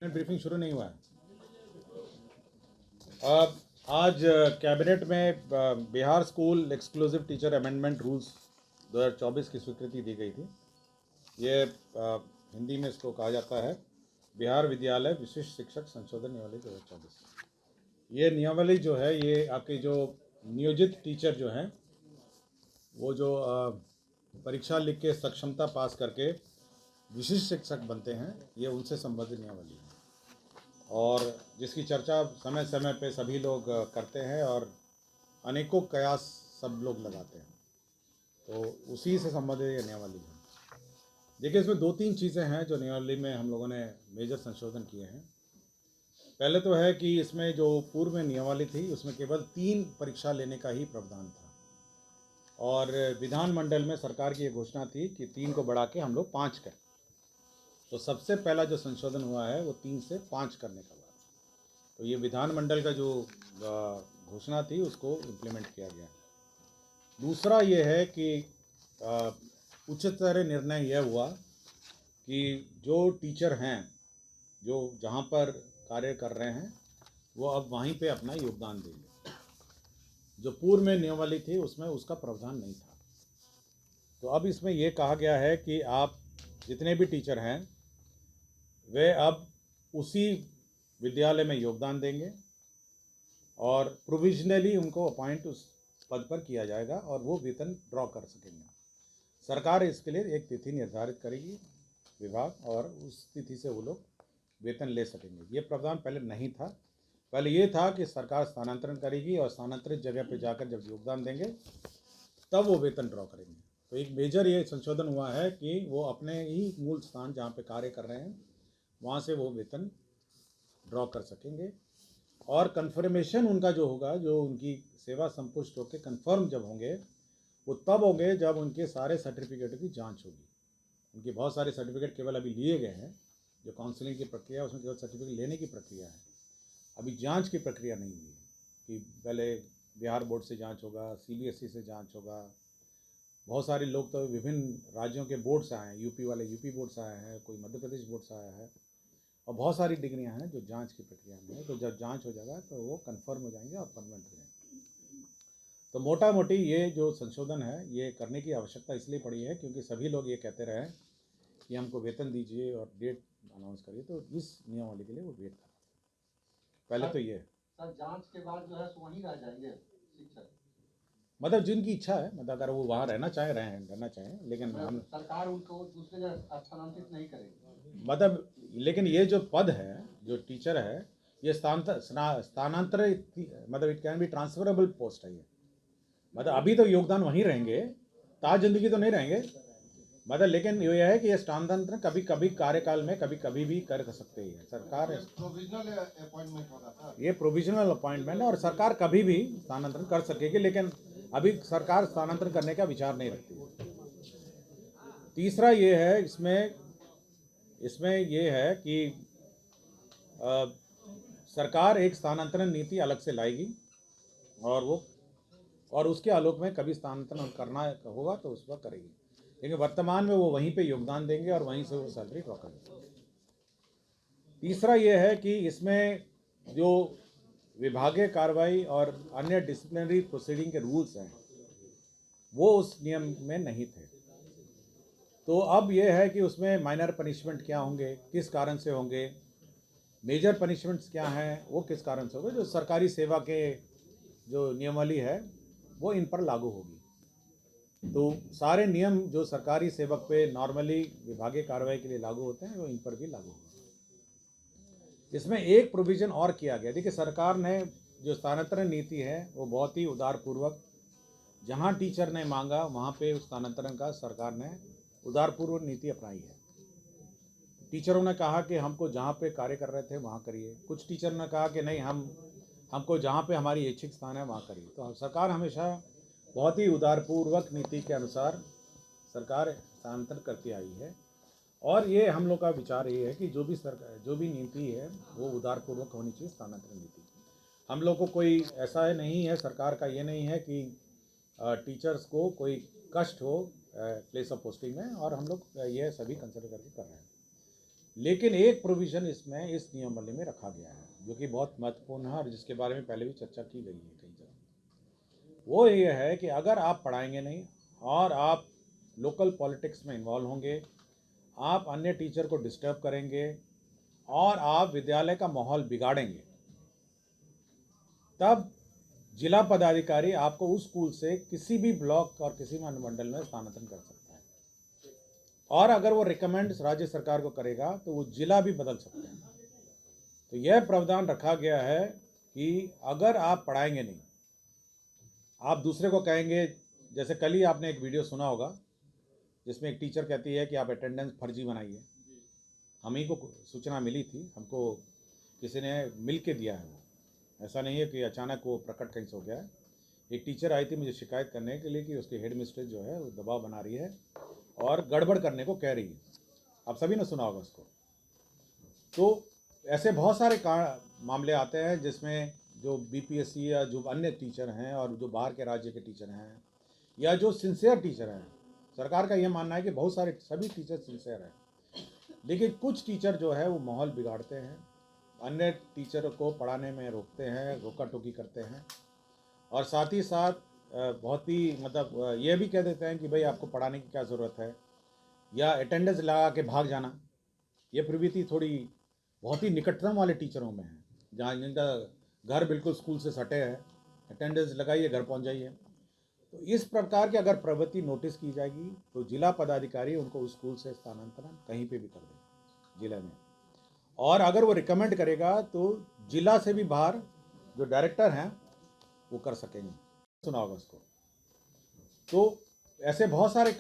Cabinet briefing शुरू नहीं हुआ है। आज कैबिनेट में Bihar school exclusive teacher amendment rules 2024 की स्वीकृति दी गई थी। ये हिंदी में इसको कहा जाता है बिहार विद्यालय विशिष्ट शिक्षक संशोधन नियमावली 2024। ये नियमावली जो है ये आपके जो नियोजित टीचर जो हैं वो जो परीक्षा लिख के सक्षमता पास करके विशिष्ट शिक्षक बनते हैं, ये उनसे संबंधित नियमावली है और जिसकी चर्चा समय समय पे सभी लोग करते हैं और अनेकों कयास सब लोग लगाते हैं, तो उसी से संबंधित ये नियमावली है। देखिए, इसमें दो तीन चीज़ें हैं जो नियमावली में हम लोगों ने मेजर संशोधन किए हैं। पहले तो है कि इसमें जो पूर्व में नियमावली थी उसमें केवल 3 परीक्षा लेने का ही प्रावधान था और विधानमंडल में सरकार की ये घोषणा थी कि 3 को बढ़ा के हम लोग 5 करें। तो सबसे पहला जो संशोधन हुआ है वो 3 से 5 करने का बात। तो ये विधानमंडल का जो घोषणा थी उसको इम्प्लीमेंट किया गया। दूसरा ये है कि उच्चतर निर्णय यह हुआ कि जो टीचर हैं जो जहाँ पर कार्य कर रहे हैं वो अब वहीं पे अपना योगदान देंगे। जो पूर्व में नियमावली थी उसमें उसका प्रावधान नहीं था। तो अब इसमें ये कहा गया है कि आप जितने भी टीचर हैं वे अब उसी विद्यालय में योगदान देंगे और प्रोविजनली उनको अपॉइंट उस पद पर किया जाएगा और वो वेतन ड्रॉ कर सकेंगे। सरकार इसके लिए एक तिथि निर्धारित करेगी विभाग, और उस तिथि से वो लोग वेतन ले सकेंगे। ये प्रावधान पहले नहीं था। पहले ये था कि सरकार स्थानांतरण करेगी और स्थानांतरित जगह पर जाकर जब योगदान देंगे तब वो वेतन ड्रॉ करेंगे। तो एक मेजर ये संशोधन हुआ है कि वो अपने ही मूल स्थान जहाँ पे कार्य कर रहे हैं वहाँ से वो वेतन ड्रॉ कर सकेंगे और कन्फर्मेशन उनका जो होगा, जो उनकी सेवा संपुष्ट होकर कन्फर्म जब होंगे वो तब होंगे जब उनके सारे सर्टिफिकेट की जांच होगी। उनके बहुत सारे सर्टिफिकेट केवल अभी लिए गए हैं, जो काउंसलिंग की प्रक्रिया है उसमें केवल सर्टिफिकेट लेने की प्रक्रिया है, अभी जांच की प्रक्रिया नहीं हुई है कि पहले बिहार बोर्ड से जांच होगा, CBSE से जांच होगा। बहुत सारे लोग तो विभिन्न राज्यों के बोर्ड से आए हैं, यूपी वाले यूपी बोर्ड से आए हैं, कोई मध्य प्रदेश बोर्ड से आया है और बहुत सारी डिग्रियां हैं जो जांच की प्रक्रिया में है। तो जब जांच हो जाएगा तो वो कंफर्म हो जाएंगे और परमानेंट हो जाएंगे। तो मोटा मोटी ये जो संशोधन है ये करने की आवश्यकता इसलिए पड़ी है क्योंकि सभी लोग ये कहते रहे कि हमको वेतन दीजिए और डेट अनाउंस करिए, तो इस नियमावली के लिए वो वेट कर रहे हैं। पहले तो ये सर जांच के बाद जो है सो वहीं रह जाएंगे शिक्षक, मतलब जिनकी इच्छा है, मतलब अगर वो वहाँ रहना चाहें, लेकिन हम सरकार उनको दूसरे जगह स्थानांतरित नहीं करेगी। मतलब लेकिन ये जो पद है, जो टीचर है, ये स्थानांतरित, मतलब it can be transferable post है ये। मतलब अभी तो योगदान वहीं रहेंगे, ताज जिंदगी तो नहीं रहेंगे, मतलब लेकिन ये है कि ये स्थानांतरण कभी कभी कार्यकाल में कभी कभी भी कर सकते हैं सरकार। प्रोविजनल अपॉइंटमेंट होगा सर, ये प्रोविजनल अपॉइंटमेंट है और सरकार कभी भी स्थानांतरण कर सकेगी, लेकिन अभी सरकार स्थानांतरण करने का विचार नहीं रखती है। तीसरा ये है इसमें ये है कि सरकार एक स्थानांतरण नीति अलग से लाएगी और उसके आलोक में कभी स्थानांतरण करना होगा तो उस वक्त करेगी, लेकिन वर्तमान में वो वहीं पे योगदान देंगे और वहीं से वो सैलरी ड्रॉ करेंगे। तीसरा ये है कि इसमें जो विभागीय कार्रवाई और अन्य डिसिप्लिनरी प्रोसीडिंग के रूल्स हैं वो उस नियम में नहीं थे। तो अब ये है कि उसमें माइनर पनिशमेंट क्या होंगे, किस कारण से होंगे, मेजर पनिशमेंट्स क्या हैं, वो किस कारण से होंगे। जो सरकारी सेवा के जो नियमावली है वो इन पर लागू होगी। तो सारे नियम जो सरकारी सेवक पे नॉर्मली विभागीय कार्रवाई के लिए लागू होते हैं वो इन पर भी लागू होंगे। इसमें एक प्रोविज़न और किया गया। देखिए, सरकार ने जो स्थानांतरण नीति है वो बहुत ही उदारपूर्वक, जहाँ टीचर ने मांगा वहाँ पे स्थानांतरण का सरकार ने उदारपूर्वक नीति अपनाई है। टीचरों ने कहा कि हमको जहाँ पे कार्य कर रहे थे वहाँ करिए, कुछ टीचर ने कहा कि नहीं हमको जहाँ पे हमारी इच्छित स्थान है वहाँ करिए। तो सरकार हमेशा बहुत ही उदारपूर्वक नीति के अनुसार सरकार स्थानांतरण करती आई है और ये हम लोग का विचार ये है कि जो भी नीति है वो उदारपूर्वक होनी चाहिए स्थानांतरण नीति। हम लोग को कोई ऐसा नहीं है, सरकार का ये नहीं है कि टीचर्स को कोई कष्ट हो प्लेस ऑफ पोस्टिंग में, और हम लोग ये सभी कंसिडर करके कर रहे हैं। लेकिन एक प्रोविज़न इसमें इस नियमावली में रखा गया है जो कि बहुत महत्वपूर्ण है और जिसके बारे में पहले भी चर्चा की गई है कई जगह। वो ये है कि अगर आप पढ़ाएंगे नहीं और आप लोकल पॉलिटिक्स में इन्वॉल्व होंगे, आप अन्य टीचर को डिस्टर्ब करेंगे और आप विद्यालय का माहौल बिगाड़ेंगे, तब जिला पदाधिकारी आपको उस स्कूल से किसी भी ब्लॉक और किसी भी अनुमंडल में स्थानांतरण कर सकता है। और अगर वो रिकमेंड राज्य सरकार को करेगा तो वो जिला भी बदल सकते हैं। तो यह प्रावधान रखा गया है कि अगर आप पढ़ाएंगे नहीं, आप दूसरे को कहेंगे, जैसे कल ही आपने एक वीडियो सुना होगा जिसमें एक टीचर कहती है कि आप अटेंडेंस फर्जी बनाइए। हम ही को सूचना मिली थी, हमको किसी ने मिल के दिया है। वो ऐसा नहीं है कि अचानक वो प्रकट कहीं से हो गया है। एक टीचर आई थी मुझे शिकायत करने के लिए कि उसकी हेड मिस्ट्रेस जो है वो दबाव बना रही है और गड़बड़ करने को कह रही है। आप सभी ने सुना होगा उसको। तो ऐसे बहुत सारे मामले आते हैं जिसमें जो बीपीएससी या जो अन्य टीचर हैं और जो बाहर के राज्य के टीचर हैं या जो सिंसियर टीचर हैं, सरकार का यह मानना है कि बहुत सारे सभी टीचर सिंसियर हैं, लेकिन कुछ टीचर जो है वो माहौल बिगाड़ते हैं, अन्य टीचर को पढ़ाने में रोकते हैं, रोका टोकी करते हैं और साथ ही साथ बहुत ही मतलब ये भी कह देते हैं कि भाई आपको पढ़ाने की क्या ज़रूरत है, या अटेंडेंस लगा के भाग जाना। ये प्रवृत्ति थोड़ी बहुत ही निकटतम वाले टीचरों में है, जहाँ जिनका घर बिल्कुल स्कूल से सटे है, अटेंडेंस लगाइए घर पहुँच जाइए। तो इस प्रकार की अगर प्रवृत्ति नोटिस की जाएगी तो जिला पदाधिकारी उनको उस स्कूल से स्थानांतरण कहीं पे भी कर देंगे जिले में। और अगर वो रिकमेंड करेगा तो जिला से भी बाहर जो डायरेक्टर हैं वो कर सकेंगे। सुना होगा उसको। तो ऐसे बहुत सारे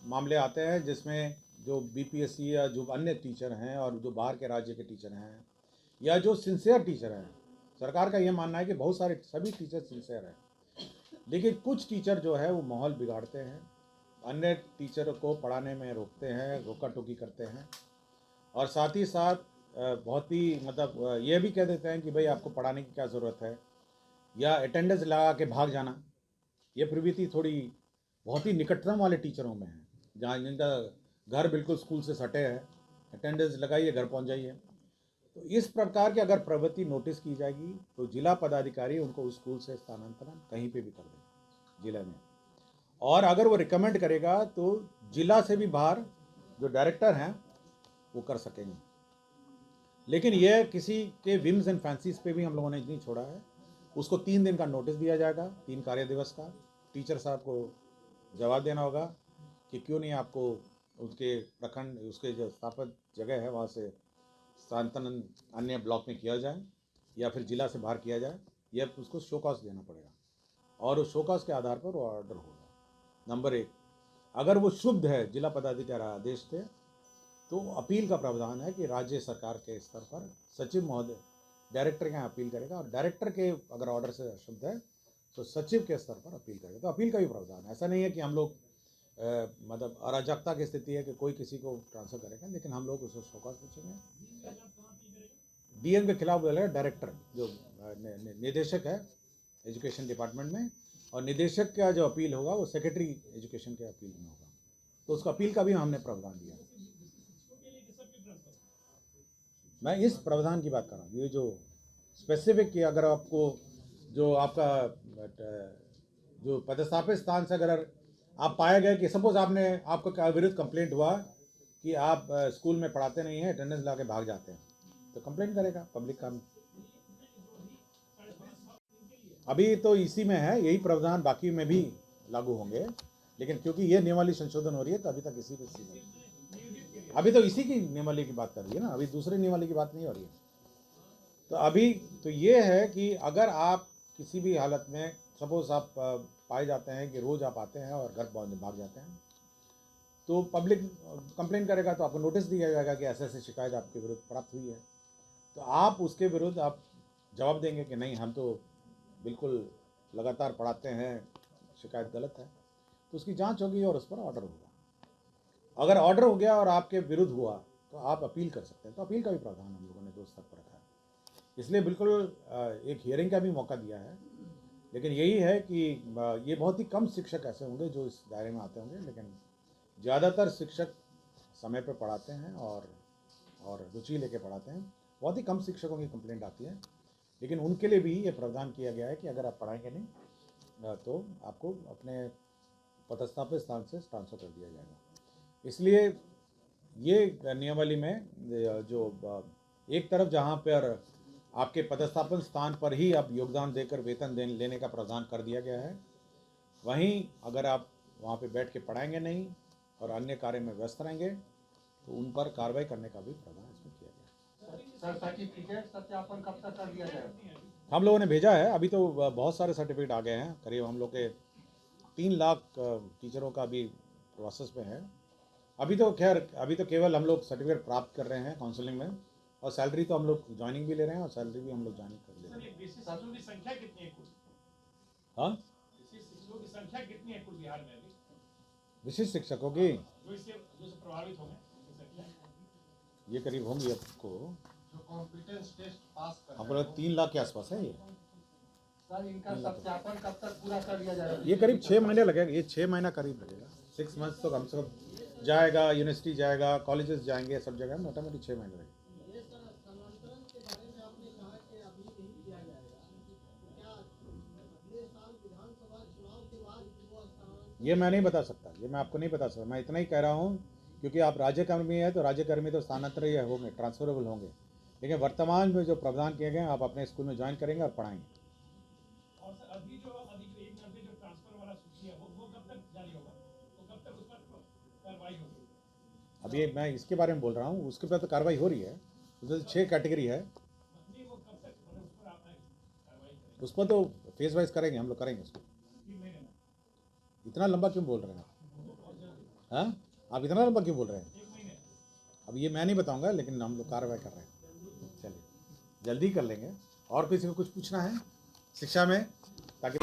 मामले आते हैं जिसमें जो बीपीएससी या जो अन्य टीचर हैं और जो बाहर के राज्य के टीचर हैं या जो सिंसियर टीचर हैं, सरकार का यह मानना है कि बहुत सारे सभी टीचर सिंसियर हैं, लेकिन कुछ टीचर जो है वो माहौल बिगाड़ते हैं, अन्य टीचर को पढ़ाने में रोकते हैं, रोका टोकी करते हैं और साथ ही साथ बहुत ही मतलब ये भी कह देते हैं कि भाई आपको पढ़ाने की क्या ज़रूरत है, या अटेंडेंस लगा के भाग जाना। ये प्रवृत्ति थोड़ी बहुत ही निकटतम वाले टीचरों में है, जहाँ जिनका घर बिल्कुल स्कूल से सटे है, अटेंडेंस लगाइए घर पहुँच जाइए। तो इस प्रकार की अगर प्रवृत्ति नोटिस की जाएगी तो जिला पदाधिकारी उनको उस स्कूल से स्थानांतरण कहीं पे भी कर देंगे जिले में। और अगर वो रिकमेंड करेगा तो जिला से भी बाहर जो डायरेक्टर हैं वो कर सकेंगे। लेकिन यह किसी के विम्स एंड फैंसीज पे भी हम लोगों ने नहीं छोड़ा है। उसको 3 दिन का नोटिस दिया जाएगा, 3 कार्य दिवस का। टीचर साहब को जवाब देना होगा कि क्यों नहीं आपको उसके प्रखंड, उसके जो स्थापित जगह है वहाँ से स्थानांतरण अन्य ब्लॉक में किया जाए या फिर जिला से बाहर किया जाए, यह उसको शो कॉज देना पड़ेगा और उस शो कॉज के आधार पर वो ऑर्डर होगा। नंबर 1, अगर वो शुद्ध है, जिला पदाधिकारी आदेश थे, तो अपील का प्रावधान है कि राज्य सरकार के स्तर पर सचिव महोदय डायरेक्टर के यहाँ अपील करेगा और डायरेक्टर के अगर ऑर्डर से अशुद्ध है तो सचिव के स्तर पर अपील करेगा। तो अपील का भी प्रावधान है। ऐसा नहीं है कि हम लोग मतलब अराजकता की स्थिति है कि कोई किसी को ट्रांसफ़र करेगा, लेकिन हम लोग उसको शो कॉज पूछेंगे। डीएम के खिलाफ बोलेगा डायरेक्टर, जो निदेशक है एजुकेशन डिपार्टमेंट में, और निदेशक का जो अपील होगा वो सेक्रेटरी एजुकेशन के अपील में होगा। तो उसका अपील का भी हमने प्रावधान दिया। मैं इस प्रावधान की बात कर रहा हूँ, ये जो स्पेसिफिक कि अगर आपको जो आपका जो पदस्थापित स्थान से अगर आप पाए गए कि सपोज आपका विरुद्ध कंप्लेंट हुआ कि आप स्कूल में पढ़ाते नहीं हैं, अटेंडेंस ला के भाग जाते हैं, तो कंप्लेंट करेगा पब्लिक काम। अभी तो इसी में है, यही प्रावधान बाकी में भी लागू होंगे, लेकिन क्योंकि ये नियमावली संशोधन हो रही है तो अभी तक इसी पे सीमित, अभी तो इसी की नियमावली की बात कर रही है ना, अभी दूसरी नियमावली की बात नहीं हो रही है। तो अभी तो ये है कि अगर आप किसी भी हालत में सपोज आप पाए जाते हैं कि रोज़ आप आते हैं और घर भाग जाते हैं, तो पब्लिक कंप्लेन करेगा तो आपको नोटिस दिया जाएगा कि ऐसे ऐसे शिकायत आपके विरुद्ध प्राप्त हुई है। तो आप उसके विरुद्ध आप जवाब देंगे कि नहीं, हम तो बिल्कुल लगातार पढ़ाते हैं, शिकायत गलत है, तो उसकी जांच होगी और उस पर ऑर्डर होगा। अगर ऑर्डर हो गया और आपके विरुद्ध हुआ तो आप अपील कर सकते हैं। तो अपील का भी प्रावधान हम लोगों ने 2 स्तर पर रखा है, इसलिए बिल्कुल एक हियरिंग का भी मौका दिया है। लेकिन यही है कि ये बहुत ही कम शिक्षक ऐसे होंगे जो इस दायरे में आते होंगे, लेकिन ज़्यादातर शिक्षक समय पर पढ़ाते हैं और और रुचि लेके पढ़ाते हैं। बहुत ही कम शिक्षकों की कंप्लेंट आती है, लेकिन उनके लिए भी ये प्रावधान किया गया है कि अगर आप पढ़ाएंगे नहीं तो आपको अपने पदस्थापित स्थान से ट्रांसफ़र कर दिया जाएगा। इसलिए ये नियमावली में जो एक तरफ जहाँ पर आपके पदस्थापन स्थान पर ही आप योगदान देकर वेतन लेने का प्रावधान कर दिया गया है, वहीं अगर आप वहाँ पे बैठ के पढ़ाएंगे नहीं और अन्य कार्य में व्यस्त रहेंगे तो उन पर कार्रवाई करने का भी प्रावधान इसमें किया गया है। सर सर्टिफिकेट सत्यापन कब तक कर दिया जाएगा? हम लोगों ने भेजा है, अभी तो बहुत सारे सर्टिफिकेट आ गए हैं, करीब हम लोग के 3 लाख टीचरों का भी प्रोसेस में है। अभी तो खैर अभी तो केवल हम लोग सर्टिफिकेट प्राप्त कर रहे हैं काउंसलिंग में, और सैलरी तो हम लोग ज्वाइनिंग भी ले रहे हैं और सैलरी भी हम लोग ज्वाइनिंग कर ले रहे हैं। विशिष्ट शिक्षकों की संख्या कितनी है कुल? हाँ, विशिष्ट शिक्षकों की संख्या कितनी है कुल बिहार में अभी? विशिष्ट शिक्षकों की जो इससे प्रभावित होंगे उनकी संख्या? ये करीब होंगी आपको, जो कॉम्पिटेंस टेस्ट पास कर हमको 3 लाख के आसपास है ये। सर इनका सत्यापन कब तक पूरा कर लिया जाएगा? ये करीब 6 महीने लगेगा, ये 6 महीना करीब लगेगा। 6 मंथ्स तो कम से कम जाएगा, यूनिवर्सिटी जाएगा, कॉलेजेस जाएंगे, सब जगह मोटा मोटी 6 महीने लगेगा। ये मैं नहीं बता सकता, ये मैं आपको नहीं बता सकता। मैं इतना ही कह रहा हूँ क्योंकि आप राज्यकर्मी है तो राज्यकर्मी तो स्थानांतरित होंगे, ट्रांसफरेबल होंगे, लेकिन वर्तमान में जो प्रावधान किए गए हैं आप अपने स्कूल में ज्वाइन करेंगे और पढ़ाएंगे। और सर अभी जो 190 जो ट्रांसफर वाला सूची है वो कब तक जारी होगा? तो कब तक उस पर कार्रवाई होगी? अभी मैं इसके बारे में बोल रहा हूँ, उसके पर तो कार्रवाई हो रही है। उसमें 6 कैटेगरी है, नहीं वो कब तक उस पर आप कार्रवाई करेंगे? उस पर तो फेज वाइज करेंगे, हम लोग करेंगे उसको। 3 महीने में? इतना लंबा क्यों बोल रहे हैं हाँ, आप इतना लंबा क्यों बोल रहे हैं? 1 महीने? अब ये मैं नहीं बताऊंगा, लेकिन हम लोग कार्रवाई कर रहे हैं। चलिए जल्दी कर लेंगे। और किसी को कुछ पूछना है शिक्षा में, ताकि